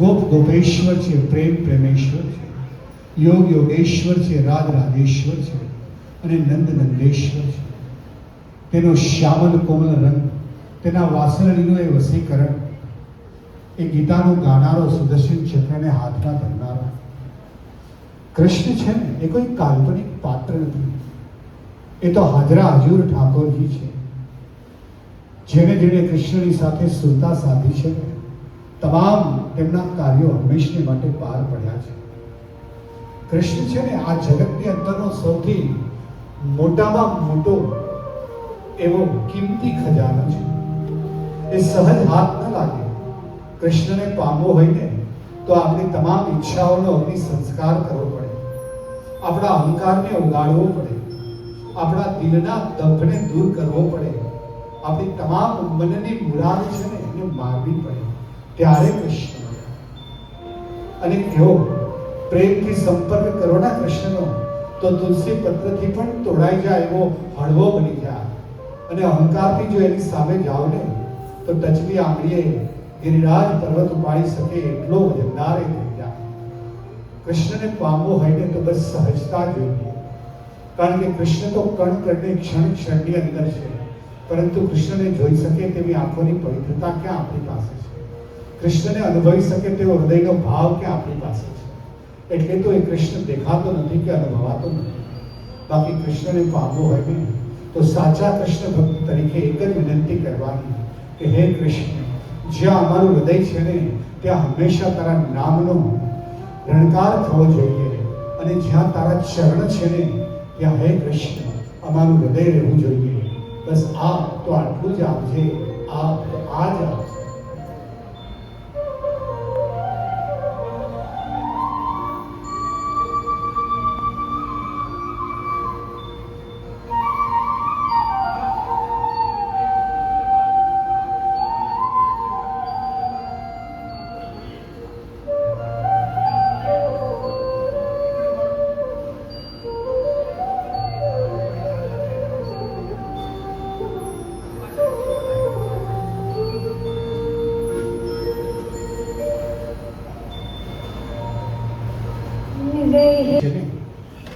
ગોપ ગોપેશ્વર છે, પ્રેમ પ્રેમેશ્વર છે, યોગ યોગેશ્વર છે, રાજ રાધેશ્વર છે અને નંદ નંદેશ્વર છે. તેનો શ્યામલ કોમલ રંગ, તેના વાસણડીનું એ વસીકરણ, એ ગીતાનો ગાનારો, સુદર્શન ચક્રને હાથમાં ધરનારો કૃષ્ણ છે ને એ કોઈ કાલ્પનિક પાત્ર નથી. એ તો હાજરા હજુર ઠાકોરજી છે. જેને જેને કૃષ્ણની સાથે સુરતા સાધી છે, તમામ તેમના કાર્યો હંમેશને માટે પાર પડ્યા છે. કૃષ્ણ છે ને આ જગતની અંદરનો સૌથી મોટામાં મોટો એવો કિંમતી ખજાનો છે. એ સહજ હાથ ન લાગે. કૃષ્ણને પામવો હોય ને તો આપણી તમામ ઈચ્છાઓનો અગ્નિ સંસ્કાર કરવો પડે, આપણા અહંકારને ઉગાડવો પડે, આપણા દિલના દંભને દૂર કરવો પડે, આપણી તમામ મનની મુરાદ છે ને એને મારવી પડે, ત્યારે કૃષ્ણ. અને કેવો પ્રેમથી સંપર્ક કરો ના કૃષ્ણનો તો તુલસી પત્રથી પણ તોડાઈ જાય એવો હળવો બની જાય. અને અહંકારથી જો એની સામે જાઓ ને તો ટચલી આંગળીએ ગિરિરાજ પર્વત ઉપાડી શકે એટલો વજનદાર એ થઈ જાય. કૃષ્ણને પામવો હોય ને તો બસ સહજતા જોઈએ. કારણ કે કૃષ્ણ તો કણ કણને ક્ષણ ક્ષણની અંદર છે, પરંતુ કૃષ્ણને જોઈ શકે તેવી આંખોની પવિત્રતા ક્યાં આપણી પાસે છે? કૃષ્ણને અનુભવી શકે તેવો હૃદયનો ભાવ ક્યાં આપણી પાસે છે? એટલે તો એ કૃષ્ણ દેખાતો નથી કે અનુભવાતો નથી. બાકી કૃષ્ણને પામવો હોય ને તો સાચા કૃષ્ણ ભક્ત તરીકે એક જ વિનંતી કરવાની કે હે કૃષ્ણ, જ્યાં અમારું હૃદય છે ને ત્યાં હંમેશા તારા નામનો રણકાર થવો જોઈએ, અને જ્યાં તારા ચરણ છે ને ત્યાં હે કૃષ્ણ અમારું હૃદય રહેવું જોઈએ. બસ આ તો આટલું જ આપજે, આ તો આ જ આપજે.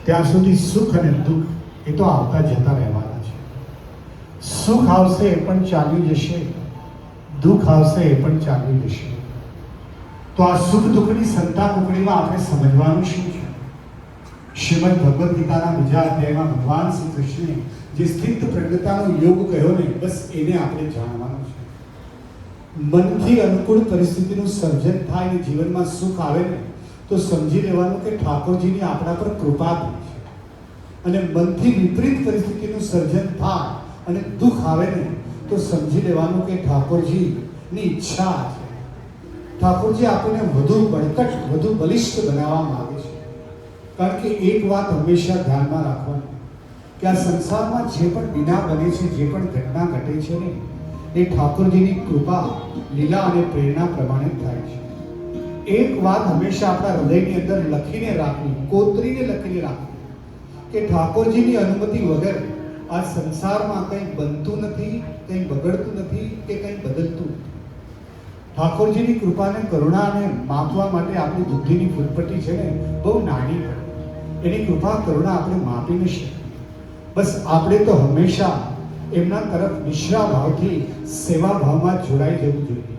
ત્યાં સુધી સુખ અને દુઃખ એ તો આવતા જતા રહેવાના છે. સુખ આવશે એ પણ ચાલ્યું જશે, દુઃખ આવશે એ પણ ચાલ્યું જશે. તો આ સુખ દુઃખની સંતા કુકડીમાં આપણે સમજવાનું શું છે? શ્રીમદ ભગવદ્ ગીતાના બીજા અધ્યાયમાં ભગવાન શ્રી કૃષ્ણે જે સ્થિત પ્રજ્ઞતાનો યોગ કહ્યો ને, બસ એને આપણે જાણવાનું છે. મનથી અનુકૂળ પરિસ્થિતિનું સર્જન થાય ને જીવનમાં સુખ આવે ને તો સમજી લેવાનું કે ઠાકોરજીની આપણા પર કૃપા થઈ છે. અને મનથી વિપરીત પરિસ્થિતિનું સર્જન થાય અને દુઃખ આવે ને તો સમજી લેવાનું કે ઠાકોરજીની ઈચ્છા છે. ઠાકોરજી આપણને વધુ બળકટ, વધુ બલિષ્ઠ બનાવવા માંગે છે. કારણ કે એક વાત હંમેશા ધ્યાનમાં રાખવાની કે આ સંસારમાં જે પણ વિના બને છે, જે પણ ઘટના ઘટે છે ને એ ઠાકોરજીની કૃપા, લીલા અને પ્રેરણા પ્રમાણે થાય છે. એક વાત હંમેશા આપણા હૃદયની અંદર લખીને રાખવી, કોતરીને લખીને રાખવી કે ઠાકોરજીની અનુમતિ વગર આ સંસારમાં કંઈ બનતું નથી, કંઈ બગડતું નથી કે કંઈ બદલતું નથી. ઠાકોરજીની કૃપાને, કરુણાને માપવા માટે આપણી બુદ્ધિની ફૂટપટ્ટી છે ને બહુ નાની પડે. એની કૃપા કરુણા આપણે માપી ન શકીએ. બસ આપણે તો હંમેશા એમના તરફ નિશ્રા ભાવથી, સેવા ભાવમાં જોડાઈ જવું જોઈએ.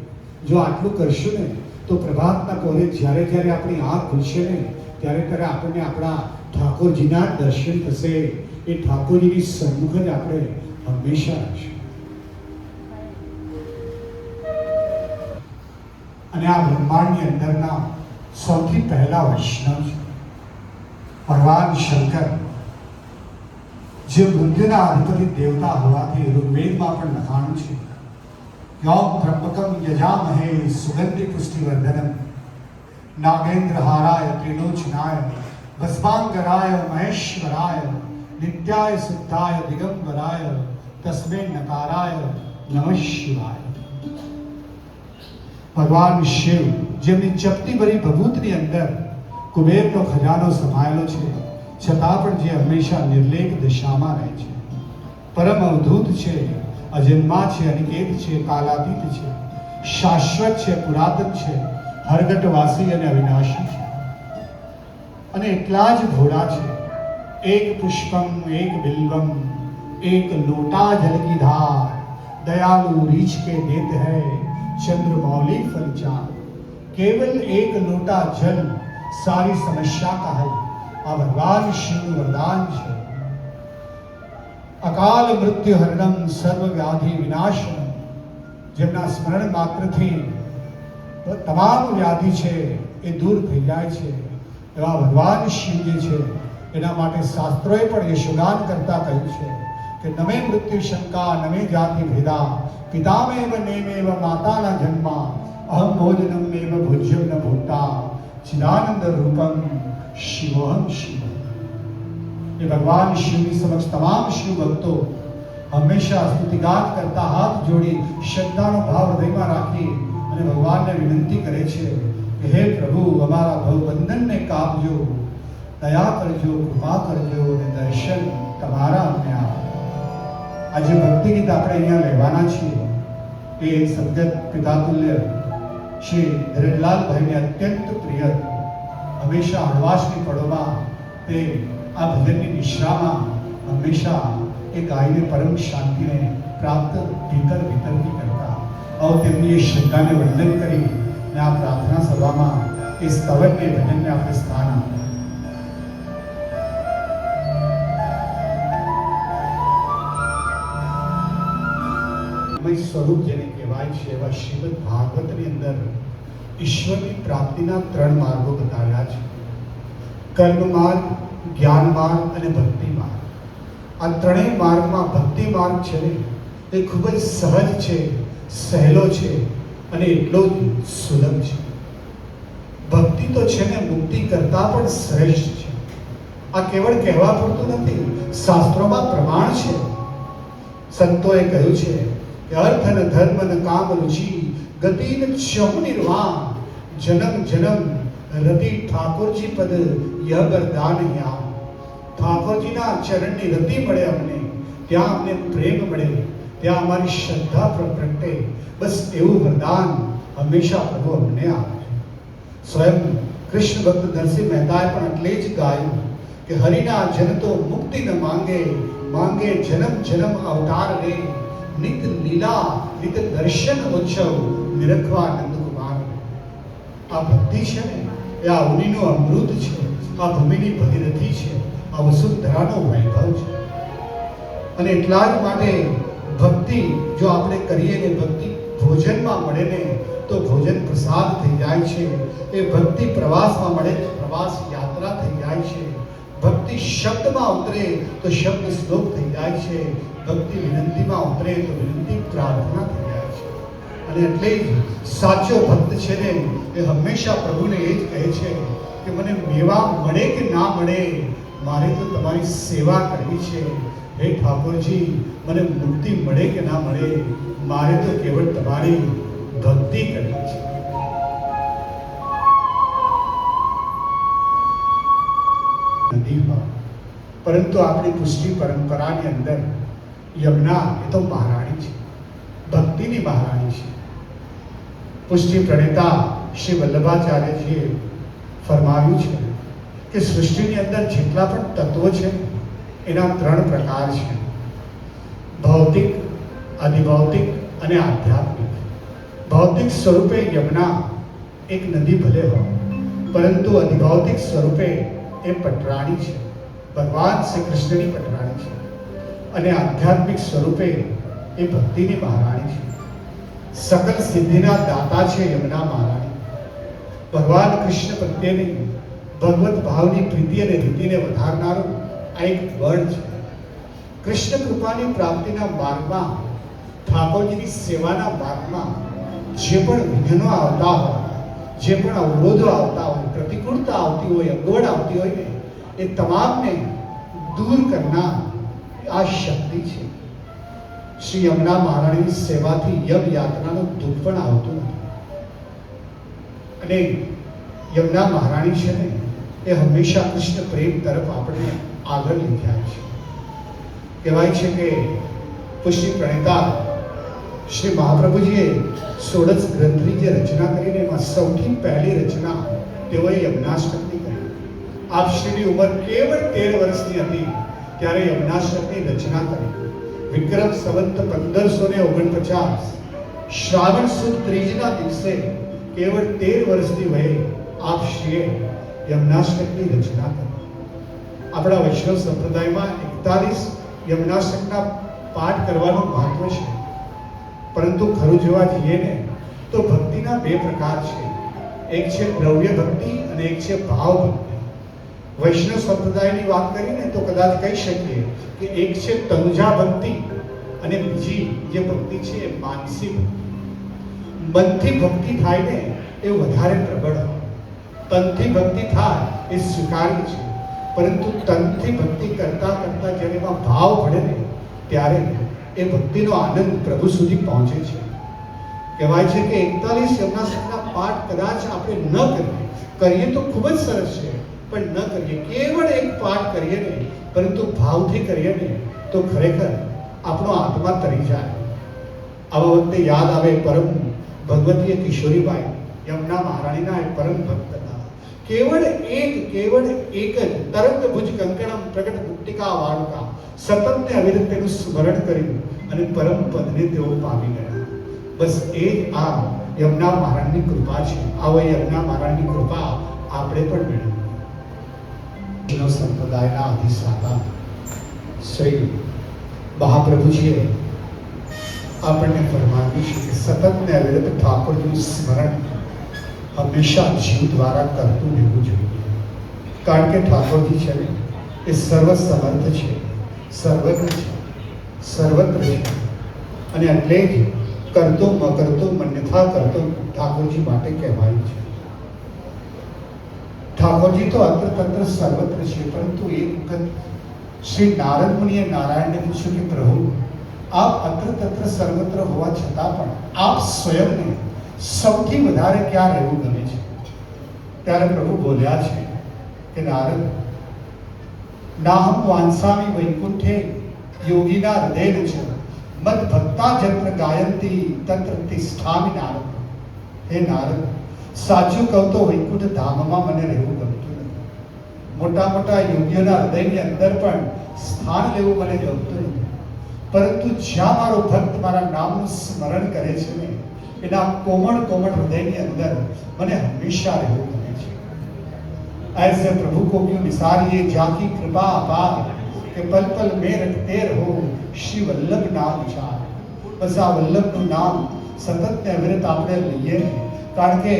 જો આટલું કરશું ને તો પ્રભાતના પહોરે જ્યારે જ્યારે આપણી આંખ ખુલશે ને ત્યારે ત્યારે આપણને આપણા ઠાકોરજીના જ દર્શન થશે. એ ઠાકોરજીની સન્મુખ જ આપણે હંમેશા રહીશું. અને આ બ્રહ્માંડની અંદરના સૌથી પહેલા વૈષ્ણવ છે ભગવાન શંકર, જે મૃત્યુના અધિપતિ દેવતા હોવાથી ઋગ્વેદમાં પણ લખાણું છે યૌમ ત્રંબકમ યજામહે સુગંધિ પુષ્ટિવર્ધનમ નાગેન્દ્રહારાય ત્રિલોચનાય ભસ્માંગરાય મહેશ્વરાય નિત્યાય શુદ્ધાય દિગંબરાય તસ્મે નકારાય નમઃ શિવાય. ભગવાન શિવ જેમની ચપટી ભરી ભભૂતની અંદર કુબેરનો ખજાનો સમાયેલો છે, છતાં પણ જે હંમેશા નિર્લેપ દશામાં રહે છે, પરમ અવધૂત છે, અજન્મા છે, અનિકેત છે, કાલાતીત છે, શાશ્વત છે, પુરાતન છે, હરગટવાસી અને અવિનાશી છે, અને એટલા જ ભોળા છે. એક પુષ્પમ એક બિલ્વમ એક લોટા જલ की धार, दयालु रीछ के देत है चंद्रमौली फल चार. केवल एक लोटा जल सारी समस्या का हल. આ ભગવાન શિવનું વરદાન છે. અકાલ મૃત્યુ હરણમ સર્વ વ્યાધિ વિનાશનમ. જેમના સ્મરણ માત્રથી તમામ વ્યાધિ છે એ દૂર થઈ જાય છે, એવા ભગવાન શિવ જે છે એના માટે શાસ્ત્રોએ પણ યશોગાન કરતા કહ્યું છે કે નમે મૃત્યુ શંકા નમે જાતિ ભેદા, પિતામેવ નેમેવ માતાના જન્મા, અહમ ભોજનમ મેવ ભોજ્યમ ન ભૂતા, ચિદાનંદ રૂપમ શિવોહમ શિવ. એ ભગવાન શિવની સમક્ષ તમામ શિવ ભક્તો હંમેશા સ્તુતિગાન કરતા હાથ જોડી શ્રદ્ધાનો ભાવ હૃદયમાં રાખી અને ભગવાનને વિનંતી કરે છે કે હે પ્રભુ, અમારા ભવબંધનને કાપજો, દયા કરજો, કૃપા કરજો અને દર્શન તમારા અમને આપો. આજે ભક્તિ ગીત આપણે અહીંયા લેવાના છીએ એ સદગત પિતાતુલ્ય શ્રી ધીરજલાલભાઈને અત્યંત પ્રિય, હંમેશા હળવાશની પળોમાં તે આ ભજનની નિશ્રામાં હંમેશા એ ગાયને પરમ શાંતિને પ્રાપ્ત ભીતરથી કરતા. આવો તેમની એ શ્રદ્ધાને વંદન કરી અને આ પ્રાર્થના સભામાં એ સ્તવનને ભજનને આપણે સ્થાન આપીએ. સ્વરૂપ જેને કહેવાય છે એવા શ્રીમદ ભાગવતની અંદર ઈશ્વરની પ્રાપ્તિના 3 માર્ગો બતાવ્યા છે: કર્મ માર્ગ, જ્ઞાન માર્ગ અને ભક્તિ માર્ગ. આ ત્રણેય માર્ગમાં ભક્તિ માર્ગ છે એ ખૂબ જ સહજ છે, સહેલો છે અને એટલો જ સુલભ છે. ભક્તિ તો છે ને મુક્તિ કરતા પણ શ્રેષ્ઠ છે. આ કેવળ કહેવા પૂરતું નથી, શાસ્ત્રોમાં પ્રમાણ છે. સંતોએ કહ્યું છે કે અર્થ અને ધર્મ અને કામ રુચિ ગતિન ક્ષમ નિર્વાણ, જન્મ જન્મ રતિ ઠાકોરજી પદ યહ વરદાન યા. ઠાકોરજીના ચરણની રતિ મળે અમને, ત્યાં અમને પ્રેમ મળે, ત્યાં અમારી શ્રદ્ધા પ્રગટે. બસ એવું વરદાન હંમેશા પ્રભુ અમને આપે. સ્વયં કૃષ્ણ ભક્ત નરસિંહ મહેતાએ પણ એટલે જ ગાયું કે હરિના જન તો મુક્તિ ન માંગે, માંગે જન્મ જન્મ અવતાર રે. નિત લીલા નિત દર્શન ઉત્સવ નિરખવા નંદકુમાર. આ ભક્તિ છે ને એ આ ઉનીનું અમૃત છે, આ ભૂમિની ભગીરથી છે, આ વસુંધરાનો વૈભવ છે. અને એટલા જ માટે ભક્તિ જો આપણે કરીએ ને ભક્તિ ભોજનમાં મળે ને તો ભોજન પ્રસાદ થઈ જાય છે. એ ભક્તિ પ્રવાસમાં મળે તો પ્રવાસ યાત્રા થઈ જાય છે. ભક્તિ શબ્દમાં ઉતરે તો શબ્દ શ્લોક થઈ જાય છે. ભક્તિ વિનંતીમાં ઉતરે તો વિનંતી પ્રાર્થના થઈ જાય છે. અને એટલે જ સાચો ભક્ત છે ને એ હંમેશા પ્રભુને એ જ કહે છે કે મને મેવા મળે કે ના મળે, મારે તો તમારી સેવા કરવી છે. હે ઠાકોરજી, મને મુક્તિ મળે કે ના મળે, મારે તો કેવળ તમારી ભક્તિ કરવી છે. નદીમાં પરંતુ આપણી પુષ્ટિ પરંપરાની અંદર યમુના એ તો મહારાણી છે, ભક્તિની મહારાણી છે. પુષ્ટિ પ્રણેતા શ્રી વલ્લભાચાર્યજીએ ફરમાવ્યું છે કે સૃષ્ટિની અંદર જેટલા પણ તત્વો છે એના 3 પ્રકાર છે: ભૌતિક, અધિભૌતિક અને આધ્યાત્મિક. ભૌતિક સ્વરૂપે યમુના એક નદી ભલે હોય, પરંતુ અધિભૌતિક સ્વરૂપે એ પટરાણી છે, ભગવાન શ્રી કૃષ્ણની પટરાણી છે. અને આધ્યાત્મિક સ્વરૂપે એ ભક્તિની મહારાણી છે. સકલ સિદ્ધિના દાતા છે યમુના મહારાણી. ભગવાન કૃષ્ણ પ્રત્યેની ભગવત ભાવની પ્રીતિ અને રીતિને વધારનારું આ એક બળ છે. કૃષ્ણ કૃપાની પ્રાપ્તિના માર્ગમાં, ઠાકોરજીની સેવાના માર્ગમાં જે પણ વિઘ્નો આવતા હોય, જે પણ અવરોધો આવતા હોય, પ્રતિકૂળતા આવતી હોય, અગવડ આવતી હોય ને એ તમામને દૂર કરનાર આ શક્તિ છે. શ્રી યમુના મહારાણીની સેવાથી યમ યાત્રાનું દુઃખ પણ આવતું નથી. અને યમુના મહારાણી છે ને એ હંમેશા કૃષ્ણ પ્રેમ તરફ આપણને આગળ લઈ જાય છે. કહેવાય છે કે પુષ્ટિ પ્રણેતા શ્રી મહાપ્રભુજીએ 16 ગ્રંથની જે રચના કરીને એમાં સૌથી પહેલી રચના તેઓએ યમનાષ્ટકની કરી. આપશ્રીની ઉંમર કેવળ 13 વર્ષની હતી ત્યારે યમનાષ્ટકની રચના કરી. વિક્રમ સંવત 1549 શ્રાવણ સુદ ત્રીજના દિવસે કેવળ 13 વર્ષની વયે આપશ્રીએ યમનાષ્ટકની રચના કરી. આપણા વૈષ્ણવ સંપ્રદાયમાં 41 યમનાષ્ટકના પાઠ કરવાનું મહત્વ છે. પરંતુ ખરું જોવા જઈએ ને તો ભક્તિના 2 પ્રકાર છે. એક છે દ્રવ્ય ભક્તિ અને એક છે ભાવ ભક્તિ. વૈષ્ણવ સંપ્રદાયની વાત કરીને તો કદાચ કહી શકીએ કે એક છે તનુજા ભક્તિ અને બીજી જે ભક્તિ છે એ માનસી ભક્તિ. મનથી ભક્તિ થાય ને એ વધારે પ્રબળ હોય. તનથી ભક્તિ થાય એ સ્વીકાર્ય છે, પરંતુ તનથી ભક્તિ કરતા કરતા જ્યારે એમાં ભાવ ભળે ને ત્યારે એ ભક્તિનો આનંદ પ્રભુ સુધી પહોંચે છે. કહેવાય છે કે 41 યમનાષ્ટકના પાઠ કદાચ આપણે ન કરીએ તો ખૂબ જ સરસ છે, પણ ન કરીએ, કેવળ એક પાઠ કરીએ ને પરંતુ ભાવથી કરીએ ને તો ખરેખર આપણો આત્મા તરી જાય. આવા વખતે યાદ આવે પરમ ભગવતીય કિશોરીબાઈ, યમુના મહારાણીના એ પરમ ભક્ત હતા. કેવળ એક જ તરંગ ભુજ કંકણમ પ્રગટ મુક્તિકા વાળુકા સતત ને અવિરત તેનું સ્મરણ કર્યું અને પરમ પદને તેઓ પામી ગયા. બસ એ જ આ યમુના મહારાણીની કૃપા છે. આવો યમુના મહારાણીની કૃપા આપણે પણ મેળવીએ. સંપ્રદાયના અધિષ્ઠાતા શ્રી મહાપ્રભુજીએ આપણને ફરમાવ્યું છે કે સતત ને અવિરત ઠાકોરજીનું સ્મરણ હંમેશા જીવ દ્વારા કરતું રહેવું જોઈએ. કારણ કે ઠાકોરજી છે ને એ સર્વ સમર્થ છે, સર્વજ્ઞ છે, સર્વત્ર છે અને એટલે જ કરતો મકરતો મન્યથા કરતો ઠાકોરજી માટે કહેવાયું છે. ઠાકોરજી તો અત્ર તત્ર સર્વત્ર છે, પરંતુ એક વખત શ્રી નારદ મુનિએ નારાયણને પૂછ્યું કે પ્રભુ, આપ અત્ર તત્ર સર્વત્ર હોવા છતાં પણ આપ સ્વયંને સૌથી વધારે ક્યાં રહેવું ગમે છે? ત્યારે પ્રભુ બોલ્યા છે કે નારદ, નાહમ વાંસામી વૈકુંઠે યોગીના હૃદય છે, મદ ભક્તા જત્ર ગાયંતી તત્ર તિષ્ઠામિ નારદ. હે નારદ, સાચું કહું તો વૈકુંઠ ધામમાં મને રહેવું ગમતું નથી. મોટા મોટા યોગીઓના હૃદયની અંદર પણ સ્થાન લેવું મને ગમતું નથી, પરંતુ જ્યાં મારો ભક્ત મારા નામનું સ્મરણ કરે છે ને એના કોમળ કોમળ હૃદયની અંદર મને હંમેશા રહેવું ગમે છે. ऐसे प्रभु को क्यों विसारिए जाकी कृपा अपार કે પલ પલ મેં રટતે રહો શ્રી વલ્લભ નામ વિચાર. બસ આ વલ્લભનું નામ સતત ને અવિરત આપણે લઈએ, કારણ કે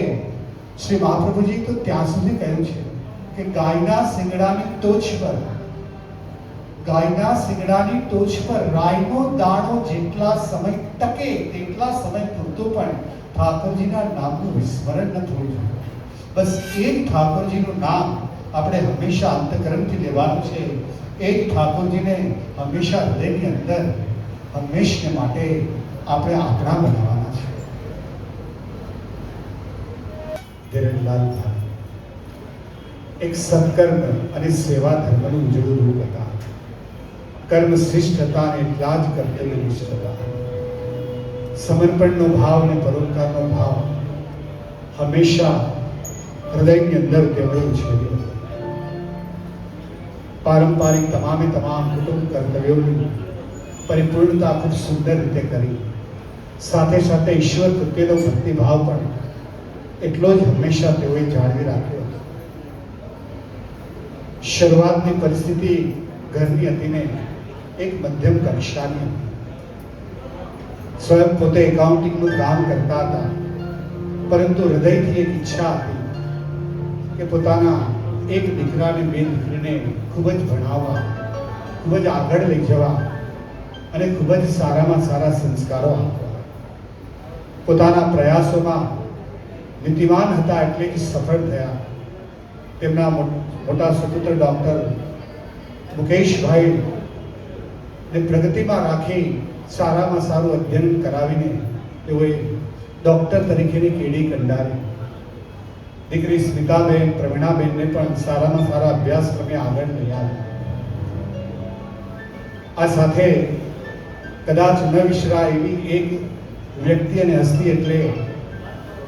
શ્રી મહાપ્રભુજી તો ત્યાં સુધી કહ્યું છે કે ગાયના શિંગડાની ટોચ પર રાઈનો દાણો જેટલા સમય ટકે તેટલા સમય પૂરતું પણ ઠાકોરજીના નામનું વિસ્મરણ ન થવું જોઈએ. બસ એ જ ઠાકોરજીનું નામ આપણે હંમેશા અંતકરણથી લેવાનું છે. એ જ ઠાકોરજીને હંમેશા હૃદયની અંદર હંમેશને માટે આપણે આપણા બનાવવાના છે. ધીરજલાલ એક સત્કર્મ અને સેવા ધર્મનું ઉજળું રૂપ હતા. કર્મ શ્રેષ્ઠ હતા અને એટલા જ કર્તવ્ય નિષ્ઠ હતા. સમર્પણનો ભાવ અને પરોપકારનો ભાવ હંમેશા હૃદયની અંદર તેઓએ ઉછળ્યો હતો. પારંપરિક તમામ કુટુંબ કર્તવ્યોની પરિપૂર્ણતા ખૂબ સુંદર રીતે કરી. સાથે સાથે ઈશ્વર પ્રત્યેનો ભક્તિભાવ પણ એટલો જ હંમેશા તેઓએ જાળવી રાખ્યો હતો. શરૂઆતની પરિસ્થિતિ ઘરની હતી ને એક મધ્યમ કક્ષાની હતી. સ્વયં પોતે એકાઉન્ટિંગનું કામ કરતા હતા, પરંતુ હૃદયથી એક ઈચ્છા હતી કે પોતાના એક દીકરાને બે દીકરીને ખૂબ જ ભણાવવા, ખૂબ જ આગળ લઈ જવા અને ખૂબ જ સારામાં સારા સંસ્કારો આપવા. પોતાના પ્રયાસોમાં નીતિવાન હતા એટલે જ સફળ થયા. તેમના મોટા સપુત્ર ડૉક્ટર મુકેશભાઈ ને પ્રગતિમાં રાખી સારામાં સારું અધ્યયન કરાવીને તેઓએ ડૉક્ટર તરીકેની કેડી કંડારી. દીકરી સ્મિતાબેન, પ્રવીણાબેનને પણ સારામાં સારા અભ્યાસક્રમે આગળ લઈ આવી. આ સાથે કદાચ ન વિસરાય એવી એક વ્યક્તિ અને હસ્તી એટલે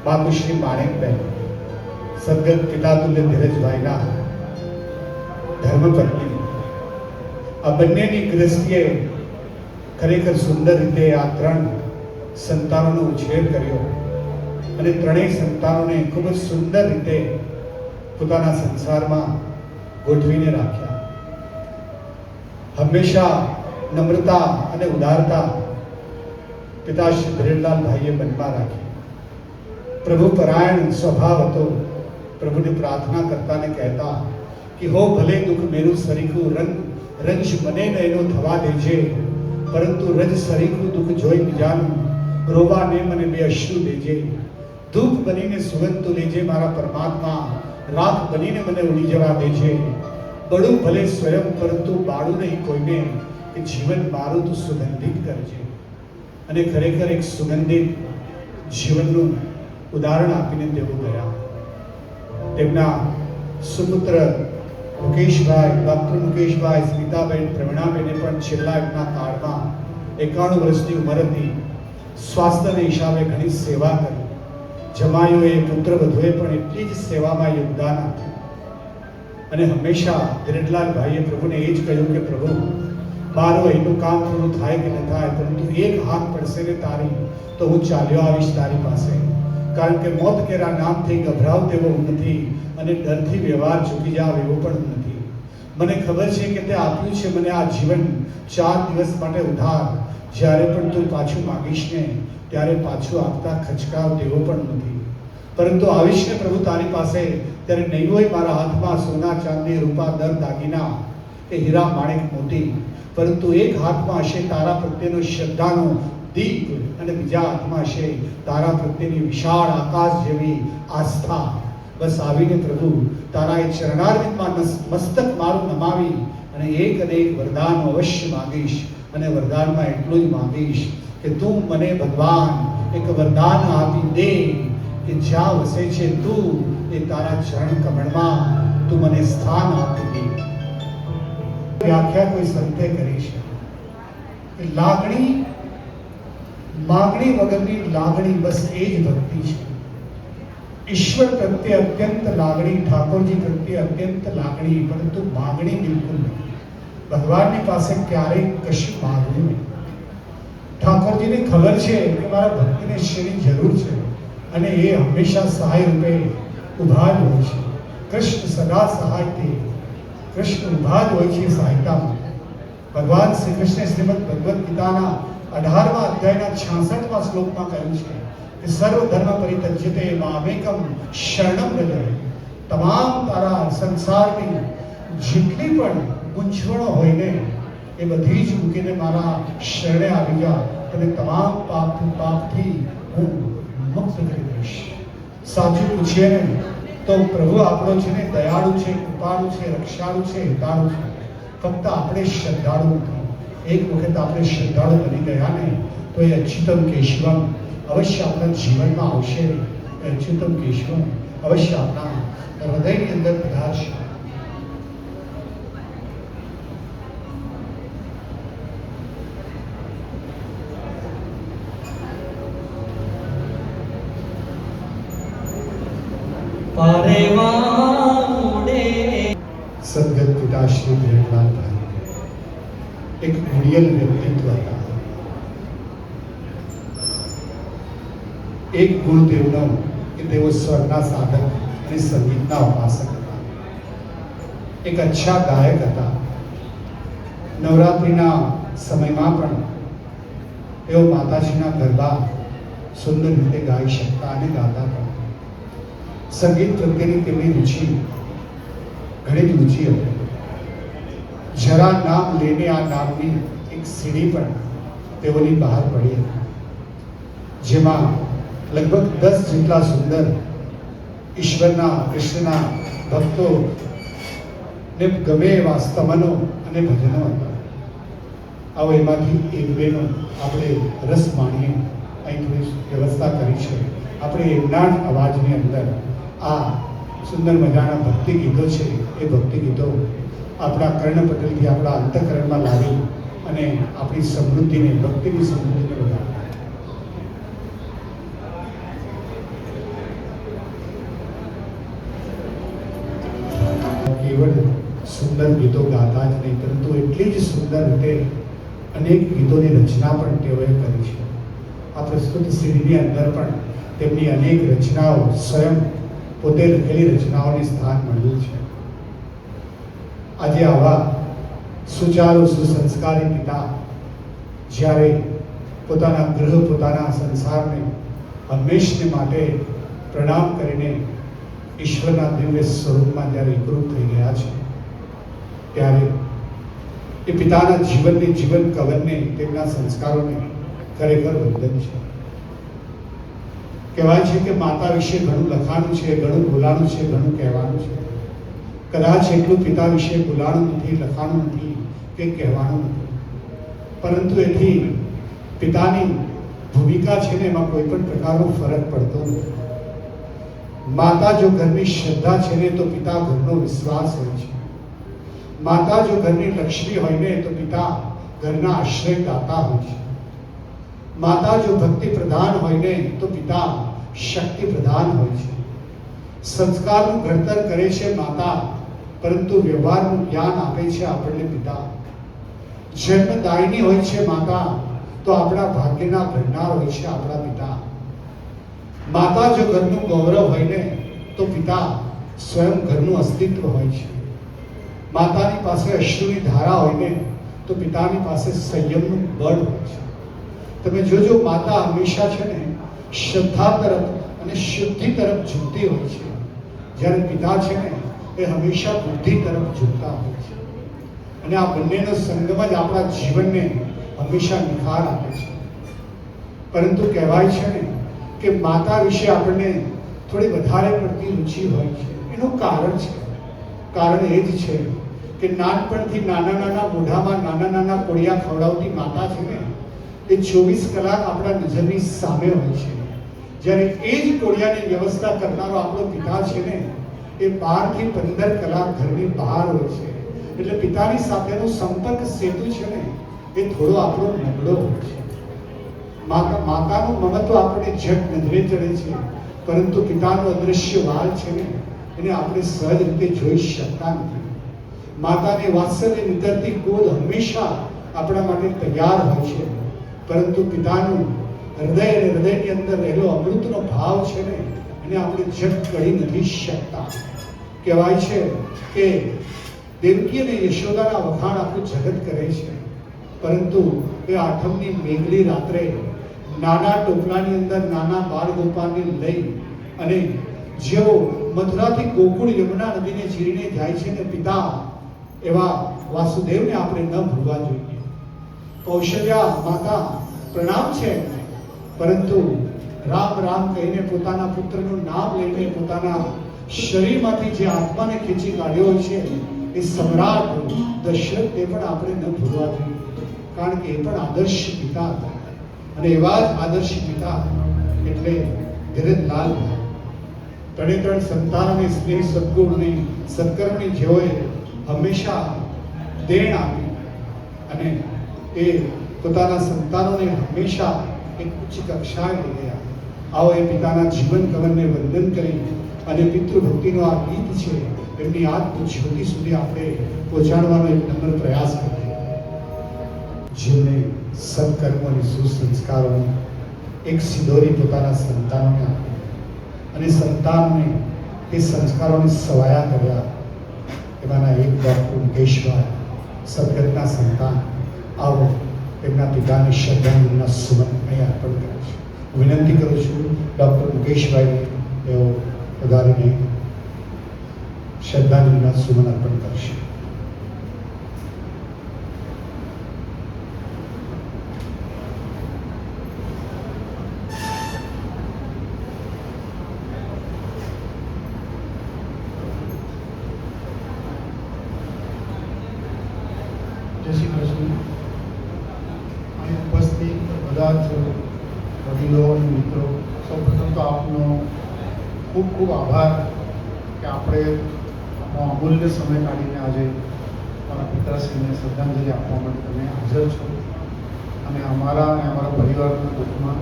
માતુશ્રી માણેકબેન, સદગત પિતાતુલ્ય ધીરજભાઈના ધર્મપત્ની. આ બંનેની દ્રષ્ટિએ ખરેખર સુંદર રીતે આ 3 સંતાનોનો ઉછેર કર્યો અને ત્રણેય સંતાનોને ખૂબ જ સુંદર રીતે પોતાના સંસારમાં ગોઠવીને રાખ્યા. હંમેશા નમ્રતા અને ઉદારતા પિતા શ્રી ધીરેનલાલભાઈએ મનમાં રાખી. પ્રભુ પરાયણ સ્વભાવ હતો. પ્રભુને પ્રાર્થના કરતા ને કહેતા કે હો ભલે દુઃખ મેરું સરીખું રંજ મને ન એનો થવા દેજે, પરંતુ રંજ સરીખું દુઃખ જોઈ બીજાનું રોવાને મને બે અશ્રુ દેજે. ધૂપ બનીને સુગંધ તું લેજે મારા પરમાત્મા, રાખ બનીને મને ઉડી જવા દેજે. બળું ભલે સ્વયં પરંતુ બાળું નહીં કોઈને, કે જીવન મારું તું સુગંધિત કરજે. અને ખરેખર એક સુગંધિત જીવનનું ઉદાહરણ આપીને તેઓ ગયા. તેમના સુપુત્ર મુકેશભાઈ, ડોક્ટર મુકેશભાઈ, સ્મિતાબેન, પ્રવીણાબેને પણ છેલ્લા એમના કાળમાં 91 વર્ષની ઉંમર હતી. સ્વાસ્થ્યના હિસાબે ઘણી સેવા કરી. જમાઈઓએ, પુત્ર વધુએ પણ એટલી જ સેવામાં યોગદાન આપ્યું. અને હંમેશા ધીરેનલાલભાઈએ પ્રભુને એ જ કહ્યું કે પ્રભુ, મારું અહીંનું કામ પૂરું થાય કે ન થાય, પરંતુ એક હાથ પડશે ને તારી તો હું ચાલ્યો આવીશ તારી પાસે. કારણ કે મોત કેરા નામથી ગભરાવ તેવો હું નથી અને ડરથી વ્યવહાર ચૂકી જાવ એવો પણ હું નથી. મને ખબર છે કે તે આપ્યું છે મને આ જીવન 4 દિવસ માટે ઉધાર. જ્યારે પણ તું પાછું માંગીશ ને ત્યારે પાછું આપતા ખચકાવ તેવો પણ નથી. પરંતુ આવીશ ને પ્રભુ તારી પાસે ત્યારે નહીં હોય મારા હાથમાં સોના ચાંદી રૂપા દર દાગીના કે હીરા માણેક મોતી, પરંતુ એક હાથમાં હશે તારા પ્રત્યેનો શ્રદ્ધાનો દીપ અને બીજા હાથમાં હશે તારા પ્રત્યેની વિશાળ આકાશ જેવી આસ્થા. બસ આવીને પ્રભુ તારા એ ચરણારવિંદમાં મસ્તક મારું નમાવી અને એક વરદાન અવશ્ય માંગીશ. અને વરદાનમાં એટલું જ માંગીશ કે તું મને ભગવાન એક વરદાન આપી દે કે જ્યાં વસે છે તું એ તારા ચરણ કમળમાં તું મને સ્થાન આપી દે. વ્યાખ્યા કોઈ સંતે કરી છે કે લાગણી માગણી વગરની લાગણી, બસ એ જ ભક્તિ છે. ઈશ્વર પ્રત્યે અત્યંત લાગણી, ઠાકોરજી પ્રત્યે અત્યંત લાગણી, પરંતુ માગણી બિલકુલ નહીં. ભગવાનની પાસે ક્યારેય કશું માગવું નહીં. ઠાકોરજીને ખબર છે કે મારા ભક્તિને શેની જરૂર છે અને એ હંમેશા સહાય રૂપે ઉભા જ હોય છે. કૃષ્ણ સદા સહાયથી, કૃષ્ણ ઉભા જ હોય છે સહાયતામાં. ભગવાન શ્રી કૃષ્ણે શ્રીમદ ભગવદ્ ગીતાના 18મા અધ્યાયના 66મા શ્લોકમાં કહ્યું છે કે સર્વ ધર્મ પરિત્યજ્યતે મામેકમ શરણમ વ્રજ. તમામ તારા સંસારની જેટલી પણ મૂંઝવણો હોય ને એ બધી જ મૂકીને મારા શરણે આવી જા, તને તમામ પાપથી હું મુક્ત કરી દઈશ. સાચું પૂછીએ ને તો પ્રભુ આપણો છે ને દયાળુ છે, કૃપાળુ છે, રક્ષાળુ છે, હિતાળુ છે. ફક્ત આપણે શ્રદ્ધાળુ નથી. એક વખત આપણે શ્રદ્ધાળુ બની ગયા ને તો એ અચ્યુતમ કેશવમ અવશ્ય આપણા જીવનમાં આવશે. અચ્યુતમ કેશવમ અવશ્ય આપણા હૃદયની અંદર પધારશે. સદગત પિતા શ્રી ધીરેનલાલભાઈ એક ઘડિયલ વ્યક્તિત્વ હતા. એક ગુણ તેઓનો કે તેઓ સ્વરના સાધક અને સંગીતના ઉપાસક હતા. એક અચ્છા ગાયક હતા. નવરાત્રિના સમયમાં પણ તેઓ માતાજીના ગરબા સુંદર રીતે ગાઈ શકતા અને ગાતા પણ. સંગીત પ્રત્યેની તેમની રુચિ ઘણી જ ઊંચી હતી. જરા નામ લેને આ નામની એક સીડી પણ તેઓની બહાર પડી હતી, જેમાં લગભગ 10 જેટલા સુંદર ઈશ્વરના કૃષ્ણના ભક્તો ને ગમે એવા સ્તમનો અને ભજનો હતા. આવો એમાંથી એક બેનો આપણે રસ માણીએ. અહીં થોડી વ્યવસ્થા કરી છે. આપણે એમના જ અવાજની અંદર આ સુંદર મજાના ભક્તિ ગીતો છે એ ભક્તિ ગીતો આપણા કર્ણપટલથી આપણા અંતઃકરણમાં લાવી અને આપણી સમૃદ્ધિને, ભક્તિની સમૃદ્ધિને વધારે. કેવળ સુંદર ગીતો ગાતા જ નહીં, પરંતુ એટલી જ સુંદર રીતે અનેક ગીતોની રચના પણ તેઓએ કરી છે. આ પ્રસ્તુત સીડીની અંદર પણ તેમની અનેક રચનાઓ, સ્વયં પોતે લખેલી રચનાઓને સ્થાન મળ્યું છે. આજે આવા સુચારુ સુસંસ્કારી પિતા જ્યારે પોતાના ગૃહ, પોતાના સંસારને હંમેશને માટે પ્રણામ કરીને ઈશ્વરના દિવ્ય સ્વરૂપમાં જ્યારે એકરૂપ થઈ ગયા છે, ત્યારે એ પિતાના જીવનની જીવન કવનને, તેમના સંસ્કારોને ખરેખર વંદન છે. કહેવાય છે કે માતા વિશે ઘણું લખાણું છે, ઘણું બોલાણું છે, ઘણું કહેવાનું છે. કદાચ એટલું પિતા વિશે બોલાણું નથી, લખાણું નથી કે કહેવાનું નથી, પરંતુ એથી પિતાની ભૂમિકા છે ને એમાં કોઈ પણ પ્રકારનો ફરક પડતો નથી. માતા જો ઘરની શ્રદ્ધા છે ને તો પિતા ઘરનો વિશ્વાસ હોય છે. માતા જો ઘરની લક્ષ્મી હોય ને તો પિતા ઘરના આશ્રયદાતા હોય છે. માતા જો ભક્તિ પ્રધાન હોય ને તો પિતા શક્તિ પ્રધાન હોય છે. સંસ્કારનું ઘડતર કરે છે માતા, પરંતુ વ્યવહારનું જ્ઞાન આપે છે આપણને પિતા. જન્મદાયિની હોય છે માતા, તો આપણા ભાગ્યના ભરનાર હોય છે આપણા પિતા. માતા જો ઘરનું ગૌરવ હોય ને તો પિતા સ્વયં ઘરનું અસ્તિત્વ હોય છે. માતાની પાસે અશ્રુની ધારા હોય ને તો પિતાની પાસે સંયમનું બળ હોય છે. તમે જોજો, માતા હંમેશા છે ને શ્રદ્ધા તરફ અને શુદ્ધિ તરફ ઝૂકતી હોય છે, જ્યારે પિતા છે ને એ હંમેશા બુદ્ધિ તરફ ઝૂકતા હોય છે. અને આ બંનેનો સંગમ જ આપણા જીવનને હંમેશા નિખાર આપે છે. પરંતુ કહેવાય છે ને કે માતા વિશે આપણને થોડી વધારે પડતી રુચિ હોય છે. એનું કારણ છે, કારણ એ જ છે કે નાનપણથી નાના નાના મોઢામાં નાના નાના કોળિયા ખવડાવતી માતા છે ને એ 24 કલાક આપણા નજરની સામે હોય છે. જ્યારે એ જ કોળિયાની વ્યવસ્થા કરનારો આપણો પિતા છે ને એ 12 થી 15 કલાક ઘરની બહાર હોય છે. એટલે પિતાની સાથેનો સંપર્ક સેતુ છે ને એ થોડો આપણો નબળો હોય છે. માતાનું મમત્વ આપણે ઝટ નજરે ચડે છે, પરંતુ પિતાનો અદૃશ્ય વાલ છે ને એને આપણે સહજ રીતે જોઈ શકતા નથી. માતાની વાત્સલ્ય વિતરતી ગોદ હંમેશા આપણા માટે તૈયાર હોય છે, પરંતુ પિતાનું હૃદય અને હૃદયની અંદર રહેલો અમૃતનો ભાવ છે ને એને આપણે ઝટ કરી નથી શકતા. કહેવાય છે કે દેવકી અને યશોદાના વખાણ આખું જગત કરે છે, પરંતુ એ આઠમની મેઘલી રાત્રે નાના ટોપલાની અંદર નાના બાળ ગોપાલને લઈ અને જેઓ મથુરાથી ગોકુળ યમુના નદીને ચીરીને જાય છે ને પિતા, એવા વાસુદેવને આપણે ન ભૂલવા જોઈએ. કૌશલ્યા માતા પ્રણામ છે, પરંતુ રામ રામ કહીને પોતાના પુત્રનું નામ લઈને પોતાના શરીરમાંથી જે આત્માને ખેંચી કાઢ્યો છે એ સમ્રાટ દશરથને પણ આપણે ન ભૂલવા જોઈએ, કારણ કે એ પણ આદર્શ પિતા હતા. અને એવા જ આદર્શ પિતા એટલે ધીરજલાલ. ત્રણે સંતાનોને સ્નેહ, સદગુણની, સત્કર્મની જેઓએ હંમેશા દેણ આપી અને એ પોતાના સંતાનોને હંમેશા એક ઉચ્ચ કક્ષાએ લઈ ગયા. આવો એ પિતાના જીવન કવનને વંદન કરી અને પિતૃભક્તિનો આ ગીત છે એમની આત્મજ્યોતિ સુધી આપણે પહોંચાડવાનો એક નમ્ર પ્રયાસ કરીએ. જેમને સત્કર્મો અને સુસંસ્કારોની એક સિદોરી પોતાના સંતાનોને આપી અને સંતાનને એ સંસ્કારોને સવાયા કર્યા. એમાંના એક ડૉક્ટર મુકેશભાઈ, સદગતના સંતાન. આવો એમના પિતાને શ્રદ્ધાંજલિના સુમન અહીં અર્પણ કરે છે. વિનંતી કરું છું ડૉક્ટર મુકેશભાઈને તેઓ વધારીને શ્રદ્ધાંજલિના સુમન અર્પણ કરશે. જય શ્રી કૃષ્ણ. અહીં ઉપસ્થિત બધા જ વડીલો અને મિત્રો, સૌપ્રથમ તો આપનો ખૂબ ખૂબ આભાર કે આપણે અમૂલ્ય સમય કાઢીને આજે અમારા પિતાશ્રીને શ્રદ્ધાંજલિ આપવા માટે તમે હાજર છો અને અમારા અને અમારા પરિવારના દુઃખમાં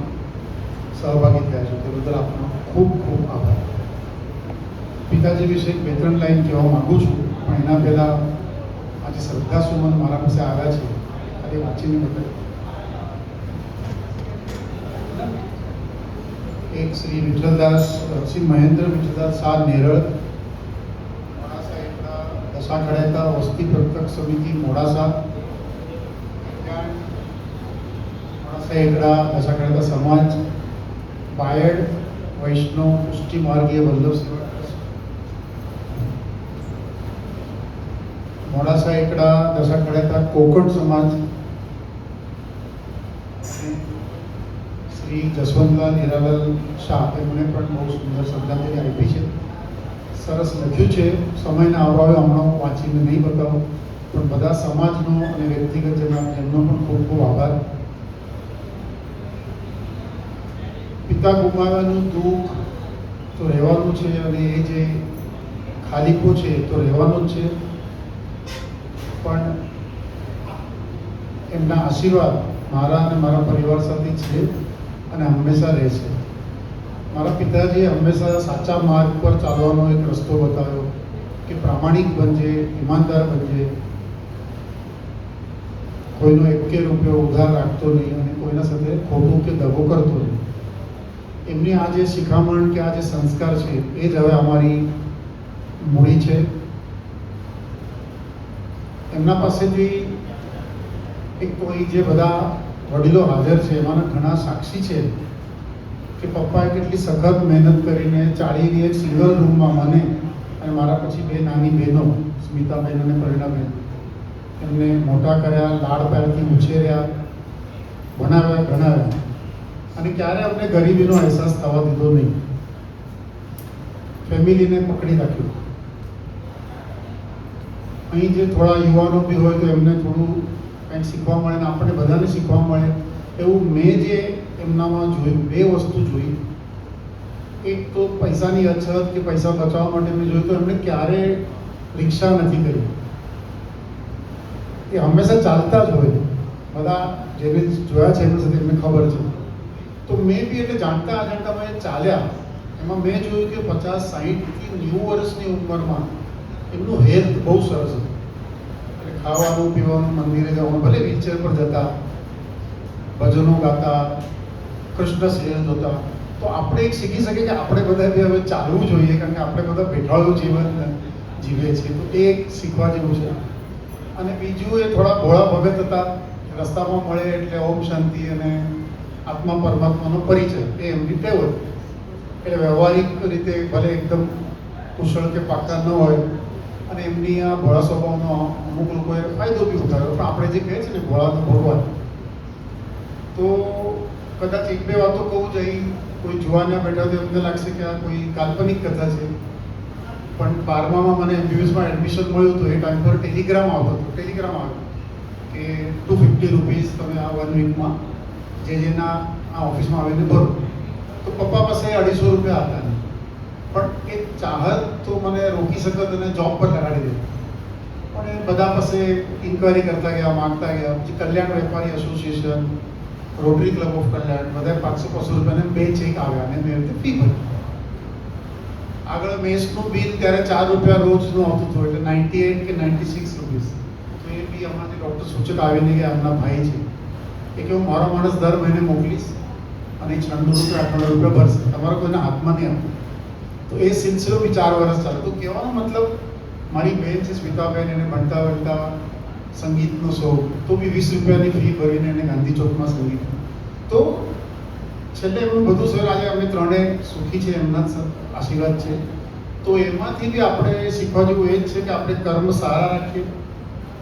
સહભાગી થયા છો. તે બદલ આપનો ખૂબ ખૂબ આભાર. પિતાજી વિશે 2-3 લાઈન કહેવા માગું છું. પણ એના પહેલાં આજે શ્રદ્ધાસુમન મારા પાસે આવ્યા છે, ખાલી વાંચીને બતાવ્યું. એક શ્રી વિઠ્ઠલદાસ શ્રી મહેન્દ્ર વિઠ્ઠલદાસ શાહ નેરળ, મોડાસા એકડા દશા ખડાયતા વસ્તી પ્રત્યક્ષ સમિતિ મોડાસા, મોડાસા એકડા દશા ખડાયતા સમાજ, બાયડ વૈષ્ણવ પુષ્ટિ માર્ગીય વલ્લભ સેવા ટ્રસ્ટ, મોડાસા એકડા દશા ખડાયતા કોકણ સમાજ, શ્રી જસવંતલાલ હીરાલાલ શાહ, એમણે પણ બહુ સુંદર શ્રદ્ધાંજલિ આપી છે. સરસ લખ્યું છે. સમયના અભાવે હમણાં હું વાંચીને નહીં બતાવું, પણ બધા સમાજનો અને વ્યક્તિગત એમનો પણ ખૂબ ખૂબ આભાર. પિતા ગુમાવવાનું દુઃખ તો રહેવાનું છે, અને એ જે ખાલીપો છે તો રહેવાનો જ છે, પણ એમના આશીર્વાદ મારા અને મારા પરિવાર સાથે છે અને હંમેશા રહેશે. મારા પિતાજીએ હંમેશા સાચા માર્ગ પર ચાલવાનો એક રસ્તો બતાવ્યો કે પ્રામાણિક બનજે, ઈમાનદાર બનજે, કોઈનો એકે રૂપિયો ઉધાર રાખતો નહીં અને કોઈના સાથે ખોટું કે દગો કરતો નહીં. એમની આ જે શિખામણ કે આ જે સંસ્કાર છે એ જ હવે અમારી મૂડી છે. એમના પાસેથી એક તો એ જે બધા વડીલો હાજર છે એમાંના ઘણા સાક્ષી છે કે પપ્પાએ કેટલી સખત મહેનત કરીને ચાળીની એક સિંગલ રૂમમાં મને અને મારા પછી બે નાની બહેનો સ્મિતાબેન અને પરિણાબેન એમને મોટા કર્યા, લાડ પ્યારથી ઉછેર્યા, ભણાવ્યા, ગણાવ્યા, અને ક્યારે અમને ગરીબીનો અહેસાસ થવા દીધો નહીં. ફેમિલીને પકડી રાખ્યું. અહીં જે થોડા યુવાનો બી હોય તો એમને થોડું કંઈક શીખવા મળે ને આપણને બધાને શીખવા મળે એવું મેં જે એમનામાં જોયું, બે વસ્તુ જોઈ. એક તો પૈસાની અછત કે પૈસા બચાવવા માટે મેં જોયું તો એમણે ક્યારે રિક્ષા નથી કરી. એ હંમેશા ચાલતા જ હોય. બધા જેને જોયા છે એમના સાથે એમને ખબર છે. તો મેં બી એટલે જાણતા અજાણતામાં એ ચાલ્યા. એમાં મેં જોયું કે 50, 60 થી 90 વર્ષની ઉંમરમાં એમનું હેલ્થ બહુ સરસ હતું. એટલે ખાવાનું પીવાનું, મંદિરે જવાનું, ભલે વ્હીલચેર પર જતા, ભજનો ગાતા, કૃષ્ણ સિરિયલ જોતા. તો આપણે એક શીખી શકીએ કે આપણે બધા બી હવે ચાલવું જોઈએ, કારણ કે આપણે બધા બેઠાળું જીવન જીવે છે. તો એ એક શીખવા જેવું છે. અને બીજું એ થોડા ભોળા ભગત હતા. રસ્તામાં મળે એટલે ઓમ શાંતિ અને આત્મા પરમાત્માનો પરિચય એ એમની ટેવ હતી. એટલે વ્યવહારિક રીતે ભલે એકદમ કુશળ કે પાકા ન હોય અને એમની આ ભોળા સ્વભાવનો અમુક લોકોએ ફાયદો બી ઉઠાવ્યો. પણ આપણે જે કહે છે ને ભોળા તો ભગવાન, તો કદાચ એક બે વાતો કહું જઈ કોઈ જોવાના બેઠા તો એમને લાગશે કે આ કોઈ કાલ્પનિક કથા છે. પણ 12મામાં મને MBBSમાં એડમિશન મળ્યું હતું. એ ટાઈમ પર ટેલિગ્રામ આવતો હતો. ટેલિગ્રામ આવ્યો કે 250 રૂપીસ તમે આ 1 વીકમાં જેના આ ઓફિસમાં આવીને ભરો. તો પપ્પા પાસે 250 રૂપિયા હતા નહીં, પણ એ ચાહત તો મને રોકી શકત અને જોબ પર લગાડી દે. પણ એ બધા પાસે ઇન્ક્વાયરી કરતા ગયા, માગતા ગયા. પછી કલ્યાણ વેપારી એસોસિએશન, રોટરી ક્લબ ઓફ કલ્યાણ, બધા 500 રૂપિયાને 2 ચેક આવ્યા અને મેં એવી ફી ભરી. આગળ મેસનું બિલ ત્યારે 4 રૂપિયા રોજનું આવતું હતું, એટલે 98 કે 96 રૂપીસ. તો એ બી હમણાંથી ડૉક્ટર સૂચક આવીને કે એમના ભાઈ છે એ કે હું મારો માણસ દર મહિને મોકલીશ અને 96 રૂપિયા ભરશે, તમારા કોઈના હાથમાં નહીં આપું. તો એ સિલસિલો બી 4 વર્ષ ચાલે. તો કહેવાનો મતલબ મારી બેન છે સ્મિતાબેન, એને ભણતા ભણતા સંગીતનો શોખ, તો બી 20 રૂપિયાની ફી ભરીને એને ગાંધી ચોકમાં સંગીત. તો છેલ્લે એમનું બધું સર આજે અમે ત્રણે સુખી છે, એમના જ આશીર્વાદ છે. તો એમાંથી બી આપણે શીખવા જેવું એ જ છે કે આપણે કર્મ સારા રાખીએ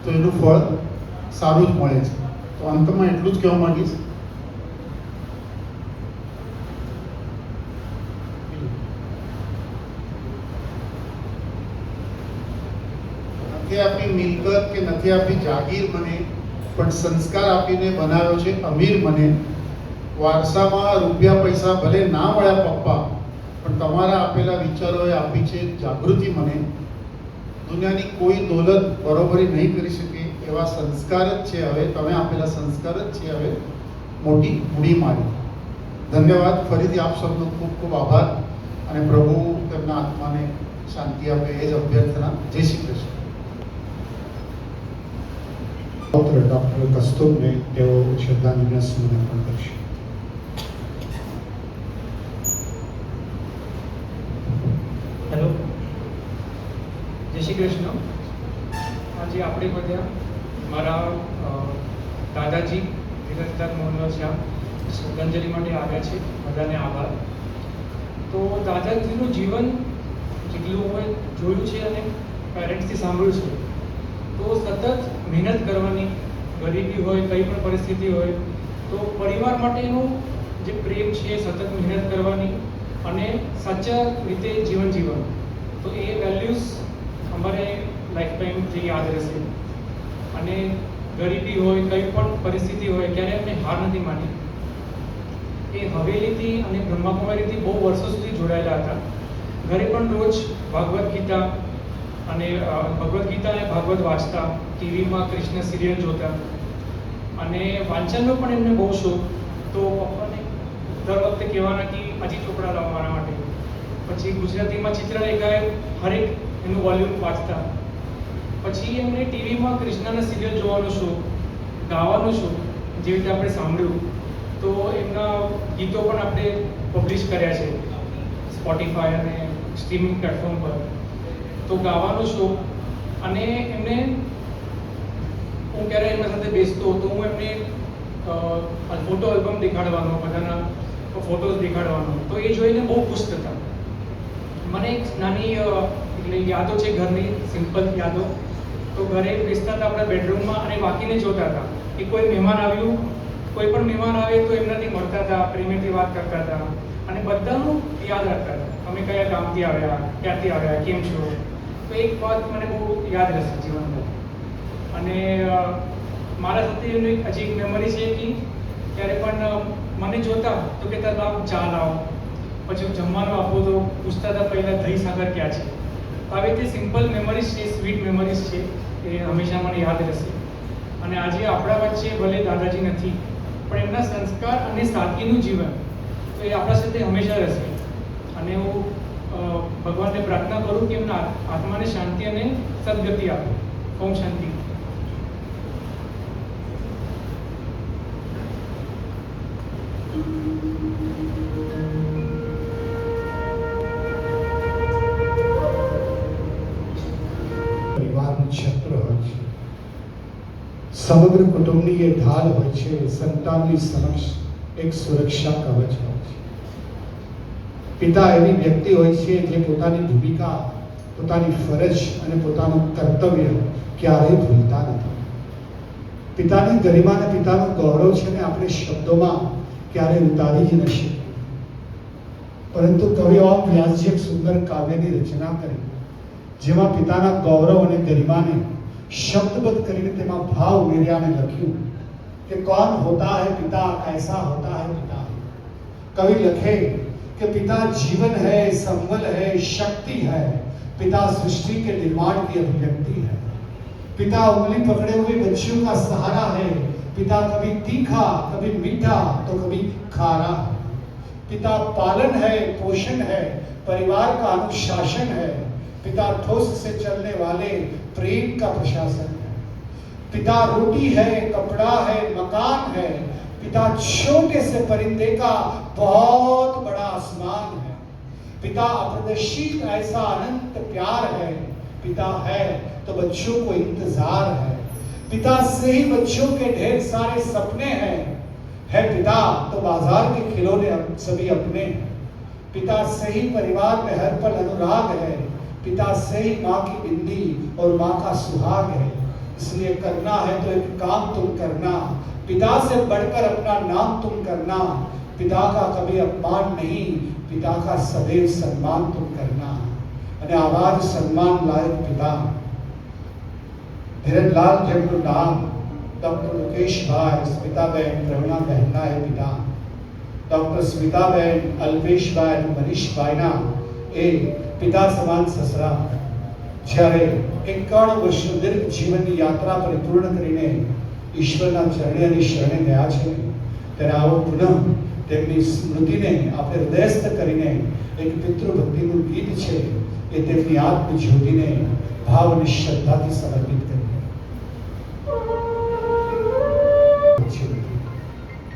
તો એનું ફળ સારું જ મળે છે. તો અંતમાં એટલું જ કહેવા માંગીશ, નથી આપણી મિલકત કે નથી આપણી જાગીર મને, પણ સંસ્કાર આપીને બનાવ્યો છે અમીર મને. વારસામાં રૂપિયા પૈસા ભલે ના મળ્યા પપ્પા, પણ તમારા આપેલા વિચારોએ આપી છે જાગૃતિ મને. દુનિયાની કોઈ દોલત બરોબરી નહીં કરી શકે એવા સંસ્કાર જ છે હવે, તમે આપેલા સંસ્કાર જ છે હવે મોટી મૂડી મારી. ધન્યવાદ. ફરીથી આપ સૌનો ખૂબ ખૂબ આભાર અને પ્રભુ તેમના આત્માને શાંતિ આપે એ જ અભ્યર્થના. જય શ્રી કૃષ્ણ. પૌત્ર ડૉક્ટર કસ્તુરને તેઓ શ્રદ્ધાંજલિના સુમન અર્પણ કરશે. હેલો, જય શ્રી કૃષ્ણ. આજે આપણે બધા મારા દાદાજી વિરજદાસ મોહનલાલ શાહ શ્રદ્ધાંજલિ માટે આવ્યા છે. બધાને આભાર. તો દાદાજીનું જીવન જેટલું મેં જોયું છે અને પેરેન્ટ્સથી સાંભળ્યું છે, તો સતત મહેનત કરવાની, ગરીબી હોય, કંઈ પણ પરિસ્થિતિ હોય તો પરિવાર માટેનું જે પ્રેમ છે, સતત મહેનત કરવાની અને સાચા રીતે જીવન જીવવાનું, તો એ વેલ્યુઝ અમારે લાઈફ ટાઈમથી યાદ રહેશે. અને ગરીબી હોય, કંઈ પણ પરિસ્થિતિ હોય, ક્યારે અમને હાર નથી માની. એ હવેલીથી અને બ્રહ્માકુમારીથી બહુ વર્ષો સુધી જોડાયેલા હતા. ઘરે પણ રોજ ભાગવદ્ ગીતા અને ભાગવત વાંચતા, ટીવીમાં કૃષ્ણ સિરિયલ જોતા અને વાંચનનો પણ એમને બહુ શોખ. તો પપ્પાને દર વખતે કહેવાના કે હજી ચોપડા લાવો મારા માટે. પછી ગુજરાતીમાં ચિત્રલેખાએ હરેક એનું વોલ્યુમ વાંચતા. પછી એમને ટીવીમાં કૃષ્ણના સિરિયલ જોવાનો શોખ, ગાવાનો શોખ, જે રીતે આપણે સાંભળ્યું. તો એમના ગીતો પણ આપણે પબ્લિશ કર્યા છે સ્પોટીફાય અને સ્ટ્રીમિંગ પ્લેટફોર્મ પર. તો ગાવાનો શોખ. અને એમને હું ક્યારે એમના સાથે બેસતો તો હું એમને ફોટો આલ્બમ દેખાડવાનો, બધાના ફોટોઝ દેખાડવાનો, તો એ જોઈને બહુ ખુશ થતા. મને એક નાની એટલે યાદો છે ઘરની, સિમ્પલ યાદો. તો ઘરે બેસતા હતા આપણા બેડરૂમમાં અને વાકીને જોતા હતા કે કોઈ મહેમાન આવ્યું, કોઈ પણ મહેમાન આવે તો એમનાથી મળતા હતા, પ્રેમેથી વાત કરતા હતા અને બધાનું યાદ રાખતા હતા. અમે કયા ગામથી આવ્યા, ક્યાંથી આવ્યા, કેમ છો. તો એક વાત મને બહુ યાદ રહેશે જીવનમાં. અને મારા સાથે એનું હજી એક મેમરી છે કે ત્યારે પણ મને જોતા તો કહેતા લાવ ચા લાવો, પછી હું જમવાનું આપું તો પૂછતા હતા પહેલાં દહીં સાગર ક્યાં છે. આવી રીતે સિમ્પલ મેમરીઝ છે, સ્વીટ મેમરીઝ છે, એ હંમેશા મને યાદ રહેશે. અને આજે આપણા વચ્ચે ભલે દાદાજી નથી, પણ એમના સંસ્કાર અને સાદગીનું જીવન તો એ આપણા સાથે હંમેશા રહેશે. અને હું ભગવાનને પ્રાર્થના કરું કે એમના આત્માને શાંતિ અને સદગતિ આપે. ઓમ શાંતિ. પરિવારનું છત્ર હોય છે, સમગ્ર કુટુંબની એ ઢાલ હોય છે, સંતાનની સમક્ષ એક સુરક્ષા કવચ હોય છે. પિતા એવી વ્યક્તિ હોય છે જે પોતાની ભૂમિકા, પોતાની ફરજ અને પોતાનું કર્તવ્ય ક્યારેય ભૂલતા નથી. પિતાની ગરિમા અને પિતાનું ગૌરવ છે ને આપણે શબ્દોમાં ક્યારેય ઉતારી જ ન શકીએ. પરંતુ કવિ ઓમ વ્યાસજી એક સુંદર કાવ્યની રચના કરી, જેમાં પિતાના ગૌરવ અને ગરિમાને શબ્દબદ્ધ કરીને તેમાં ભાવ ઉમેર્યા અને લખ્યું કે કોણ હોતા હૈ પિતા, કૈસા હોતા હૈ પિતા. कवि लखे कि पिता जीवन है, संबल है, शक्ति है. पिता सृष्टि के निर्माण की अभिव्यक्ति है. पिता उंगली पकड़े हुए बच्चों का सहारा है. पिता कभी तीखा, कभी मीठा तो कभी खारा. पिता पालन है, पोषण है, परिवार का अनुशासन है. पिता ठोस से चलने वाले प्रेम का प्रशासन है. पिता रोटी है, कपड़ा है, मकान है. पिता छोटे से परिंदे का बहुत बड़ा आसमान है. पिता अप्रदर्शित ऐसा अनंत प्यार है. पिता है तो बच्चों को इंतजार है. पिता से ही बच्चों के ढेर सारे सपने हैं. है पिता तो बाजार के खिलौने सभी अपने हैं. पिता से ही परिवार में हर पल अनुराग है. पिता से ही माँ की बिंदी और माँ का सुहाग है. इसलिए करना है तो एक काम तुम करना, पिता से बढ़कर अपना नाम तुम करना. पिता का कभी अपमान नहीं, पिता का सदैव सम्मान तुम करना. અને આવા જ સન્માન લાયક પિતા ધીરજલાલ જેમનું નામ ડૉક્ટર મુકેશભાઈ, સ્મિતાબેન, પ્રવીણાબહેનના એ પિતા ડૉક્ટર સ્મિતાબેન, અલ્પેશભાઈ અને મનીષભાઈના એ પિતા સમાન સસરા જ્યારે 51 વર્ષ દીર્ઘ જીવનની યાત્રા પરિપૂર્ણ કરીને ઈશ્વરના ચરણે અને શરણે ગયા છે, ત્યારે આવો પુનઃ તેમની સ્મૃતિને આપણે હૃદયસ્થ કરીને એક પિતૃભક્તિનું ગીત છે એ તેમની આત્મજ્યોતિને ભાવ અને શ્રદ્ધાથી સમર્પિત કરીએ.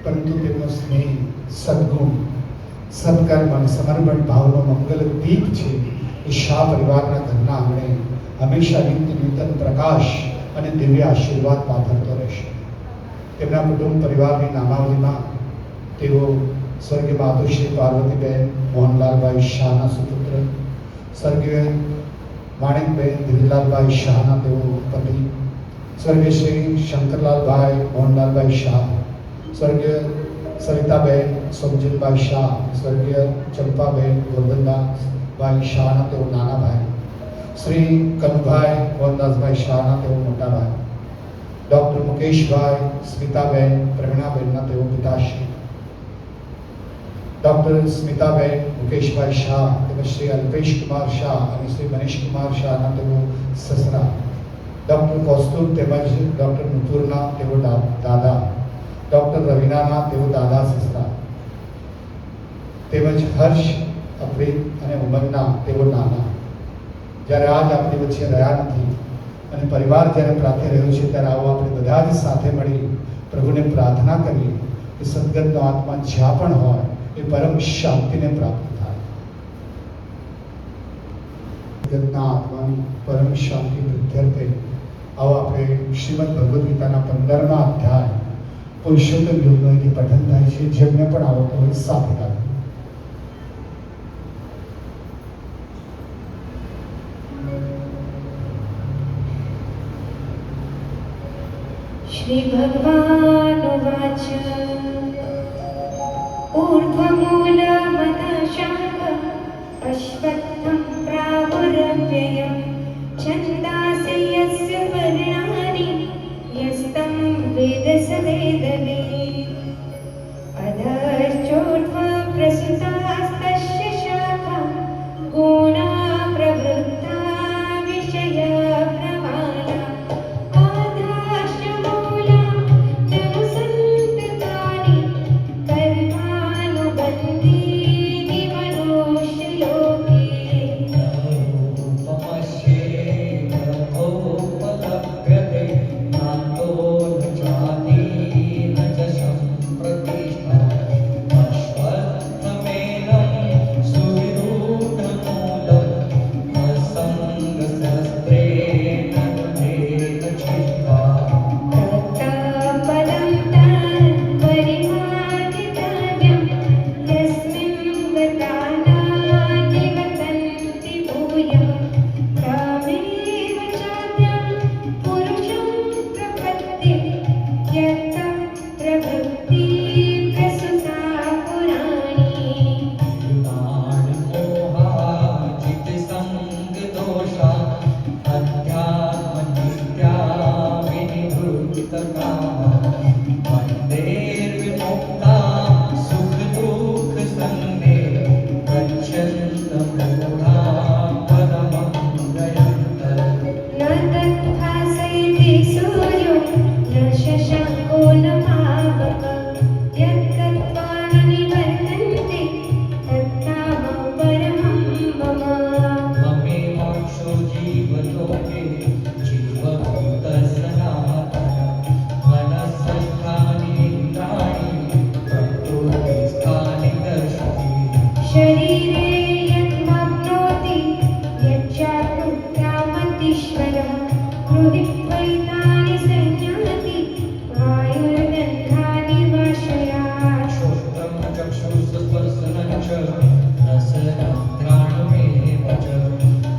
પરંતુ તેમનો સ્નેહ, સદગુણ, સત્કર્મ અને સમર્પણ ભાવનો મંગલ દીપ છે એ શાહ પરિવારના ઘરના આંગણે હંમેશા નિત્ય નૂતન પ્રકાશ અને દિવ્ય આશીર્વાદ પાથરતો રહેશે. તેમના કુટુંબ પરિવારની નામાવલીમાં તેઓ સ્વર્ગીય માતુશ્રી પાર્વતીબેન મોહનલાલભાઈ શાહના સુપુત્ર, સ્વર્ગીય માણેકબેન ધીરલાલભાઈ શાહના તેઓ પતિ, સ્વર્ગીય શ્રી શંકરલાલભાઈ મોહનલાલભાઈ શાહ, સ્વર્ગીય સરિતાબેન સોમજીતભાઈ શાહ, સ્વર્ગીય ચંપાબેન ગોરધનદાસભાઈ શાહના તેઓ નાના ભાઈ, શ્રી કનુભાઈ મોહનદાસભાઈ શાહના તેઓ મોટા ભાઈ, ડૉક્ટર મુકેશભાઈ સ્મિતાબેન પ્રવીણાબેનના તેઓ પિતાશ્રી, ડૉક્ટર સ્મિતાબેન મુકેશભાઈ શાહ તેમજ શ્રી અલ્પેશ કુમાર શાહ અને શ્રી મનીષ કુમાર શાહના તેઓ સસરા, ડૉક્ટર કૌસ્તુભ તેમજ ડૉક્ટર નુપુરના તેઓ દાદા, ડૉક્ટર રવિનાના તેઓ દાદા સસરા, તેમજ હર્ષ, અપ્રિત અને ઉમંગના તેઓ નાના. જ્યારે આજ આપણી વચ્ચે રહ્યા નથી અને પરિવાર જ્યારે પ્રાર્થી રહ્યો છે, ત્યારે આવો આપણે બધા જ સાથે મળી પ્રભુને પ્રાર્થના કરીએ કે સદગતનો આત્મા જ્યાં પણ હોય એ પરમ શાંતિને પ્રાપ્ત થાય. સદગતના આત્માની પરમ શાંતિ વૃદ્ધ્યર્થે આવો આપણે શ્રીમદ ભગવદ્ ગીતાના 15મા અધ્યાય પુરુષોત્તમ યોગનો અહીંથી પઠન થાય છે. જેમને પણ આવતો હોય સાથે ગાજો. श्री भगवानुवाच ऊर्ध्वमूलमदशाख अश्वत्थं प्राहुरव्ययं छन्दांसि यस्य पर्णानि यस्तं वेद स वेदवित् अधश्चोर्ध्वप्रसृतास्तस्य शाखा गुणा प्रवृत्ता विषया प्रमाणा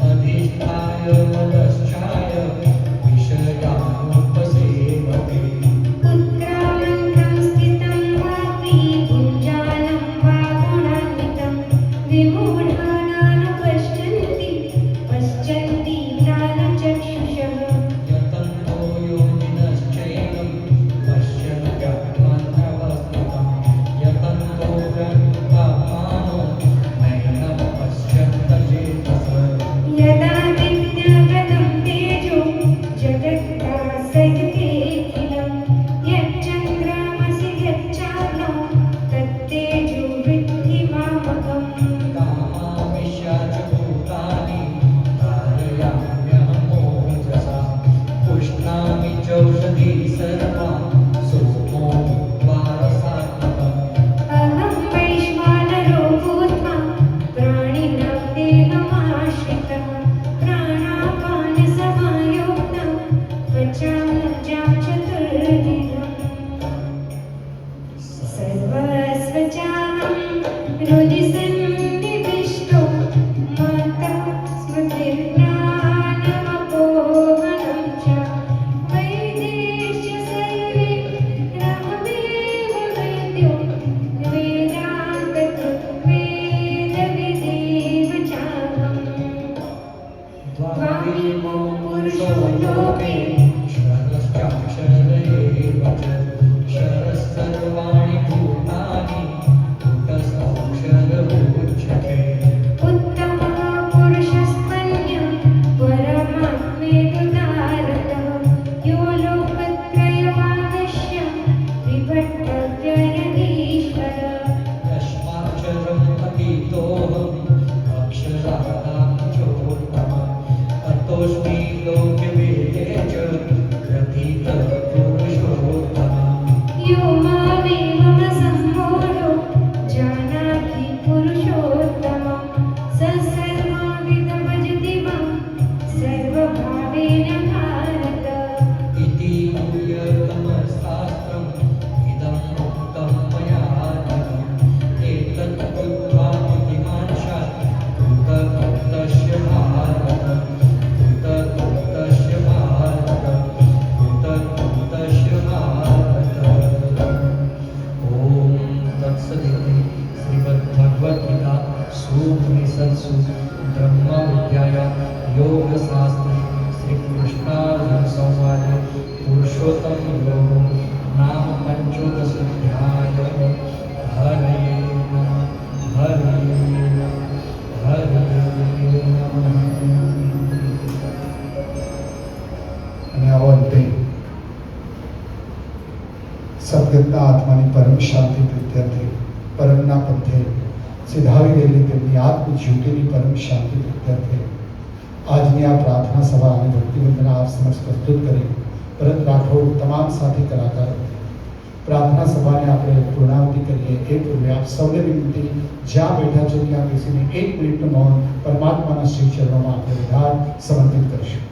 अधिष्ठाय मनश्चाय पुरुषो लोके क्षरश्चाक्षर एव च क्षरः सर्वाणि भूतानि कूटस्थोऽक्षर उच्यते उत्तमः पुरुषस्त्वन्यं परमात्मेतु नारदः यो लोकत्रयमाविश्य विभट्टव्य यदीश्वर यस्माक्षरम् अतीतोऽहम् अक्षराणां चोत्तमः अतोऽस्मि लोके वेदे च प्रथितः पुरुषोत्तमः यो मामेवमसम्मूढो जानाति पुरुषोत्तमं स सर्वविदभजति मां सर्वभावेन भारत इति गुह्यतमशास्त्रम् इदम् उक्तं मया नघम् एतत् बुद्ध्वा बुद्धिमान् स्यात् कृतकृतस्य भारत कृतकृतस्य भारत कृतकृतस्य भारत ॐ तत्सदिति श्रीमद्भगवद्गीता सूपनिषत्सु ब्रह्मविद्यायां योगशास्त्रे श्रीकृष्णार्जुनसंवादे पुरुषोत्तमयोगो नाम पञ्चोदशाध्यायः हरये नमः हरये नमः हरये नमः અને આવો અંતે સદગતના આત્માની પરમ શાંતિ પ્રીત્યર્થે પરમના પંથે સિધાવી રહેલી તેમની આત્મજ્યોતિની પરમ શાંતિ પ્રીત્યર્થે આજની આ પ્રાર્થના સભા અને ભક્તિવંદના આપ સમક્ષ પ્રસ્તુત કરી ભરત રાઠોડ તમામ સાથી કલાકારો પ્રાર્થના સભાને આપણે પૂર્ણાવતિ કરીએ એ પૂર્વે આપ સૌને વિનંતી જ્યાં બેઠા છો ત્યાં બેસીને 1 મિનિટનું મૌન પરમાત્માના શ્રી ચરણોમાં આપણે વિધાન સમર્પિત કરીશું.